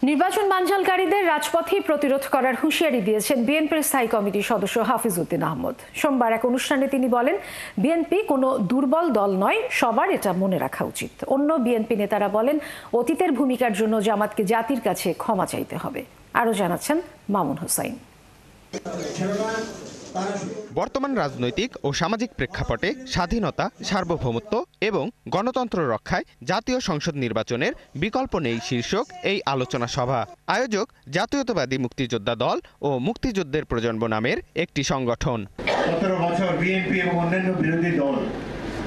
নির্বাচন বানচালকারীদের রাজপথে প্রতিরোধ করার হুঁশিয়ারি দিয়েছেন বিএনপির স্থায়ী কমিটির সদস্য হাফিজ উদ্দিন আহমদ। সোমবার এক অনুষ্ঠানে তিনি বলেন, বিএনপি কোনো দুর্বল দল নয়, সবার এটা মনে রাখা উচিত। অন্য বিএনপি নেতারা বলেন, অতীতের ভূমিকার জন্য জামাতকে জাতির কাছে ক্ষমা চাইতে হবে। আরও জানাচ্ছেন মামুন হুসাইন। বর্তমান রাজনৈতিক ও সামাজিক প্রেক্ষাপটে স্বাধীনতা, সার্বভৌমত্ব এবং গণতন্ত্র রক্ষায় জাতীয় সংসদ নির্বাচনের বিকল্প নেই শীর্ষক এই আলোচনা সভা। আয়োজক জাতীয়তাবাদী মুক্তিযোদ্ধা দল ও মুক্তিযুদ্ধের প্রজন্ম নামের একটি সংগঠন। ১৭ বছর বিএনপি এবং অন্যান্য বিরোধী দল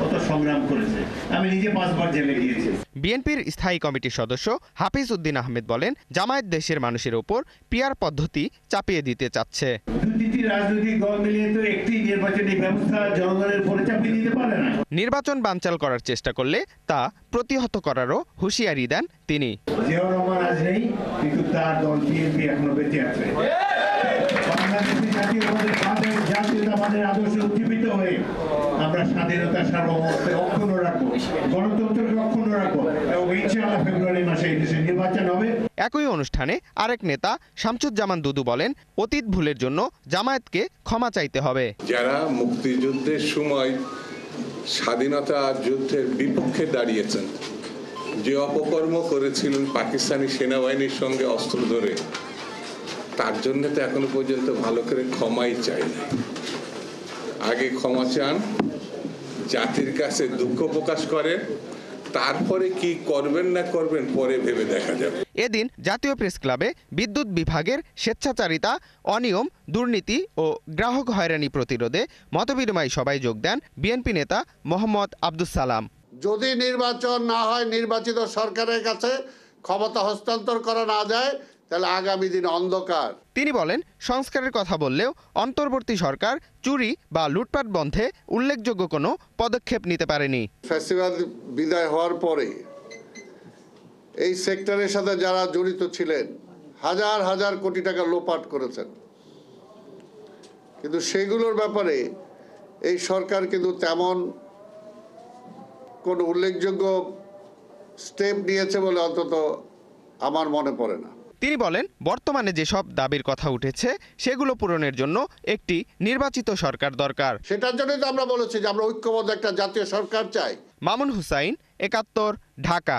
কত সংগ্রাম করেছে, আমি নিজে 5 বার জেলে গিয়েছি। বিএনপির স্থায়ী কমিটির সদস্য হাফিজ উদ্দিন আহমেদ বলেন, জামায়াত দেশের মানুষের ওপর পিয়ার পদ্ধতি চাপিয়ে দিতে চাচ্ছে। দুটি রাজনৈতিক দল মিলিয়ে তো একটি নির্বাচনী ব্যবস্থা জনগণের উপর চাপিয়ে দিতে পারে না। নির্বাচন বানচাল করার চেষ্টা করলে তা প্রতিহত করারও হুঁশিয়ারি দেন তিনি। জিয়াউর রহমান আজ নেই, কিন্তু তার দল বিএনপি এখনো বেঁচে আছে। বাংলাদেশের জাতীয়তাবাদের আদর্শ উজ্জীবিত হয়ে আমরা স্বাধীনতা, সার্বভৌমত্ব অক্ষুণ্ণ রাখবো, গণতন্ত্রকে অক্ষুণ্ণ রাখবো এবং ইনশাআল্লাহ ফেব্রুয়ারি মাসে এই দেশে নির্বাচন হবে। একই অনুষ্ঠানে আরেক নেতা শামসুজ্জামান দুদু বলেন, অতীত ভুলের জন্য জামায়াতকে ক্ষমা চাইতে হবে। যারা মুক্তিযুদ্ধের সময় স্বাধীনতা যুদ্ধের বিপক্ষে দাঁড়িয়েছেন, যে অপকর্ম করেছিলেন পাকিস্তানি সেনাবাহিনীর সঙ্গে অস্ত্র ধরে, তার জন্য তো এখনো পর্যন্ত ভালো করে ক্ষমাই চাই না। আগে ক্ষমা চান, জাতির কাছে দুঃখ প্রকাশ করেন, তারপরে কি করবেন না করবেন পরে ভেবে দেখা যাবে। এদিন জাতীয় প্রেস ক্লাবে বিদ্যুৎ বিভাগের স্বেচ্ছাচারিতা, অনিয়ম, দুর্নীতি ও গ্রাহক হয়রানি প্রতিরোধে মতবিনিময় সভায় যোগ দেন বিএনপি নেতা মোহাম্মদ আব্দুস সালাম। যদি নির্বাচন না হয়, নির্বাচিত সরকারের কাছে ক্ষমতা হস্তান্তর করা না যায়, তাহলে আগামী দিন অন্ধকার। তিনি বলেন, সংস্কারের কথা বললেও অন্তর্বর্তী সরকার চুরি বা লুটপাট বন্ধে উল্লেখযোগ্য কোনো পদক্ষেপ নিতে পারেনি। ফ্যাসিবাদ বিদায় হওয়ার পরে এই সেক্টরের সাথে যারা জড়িত ছিলেন হাজার হাজার কোটি টাকা লোপাট করেছেন, কিন্তু সেগুলোর ব্যাপারে এই সরকার কিন্তু তেমন কোনো উল্লেখযোগ্য স্টেপ নিয়েছে বলে অন্তত আমার মনে পড়ে না। তিনি বলেন, বর্তমানে যেসব দাবির কথা উঠেছে সেগুলো পূরণের জন্য একটি নির্বাচিত সরকার দরকার। সেটার জন্যই তো আমরা বলেছি যে আমরা ঐক্যবদ্ধ একটা জাতীয় সরকার চাই। মামুন হুসাইন, ৭১, ঢাকা।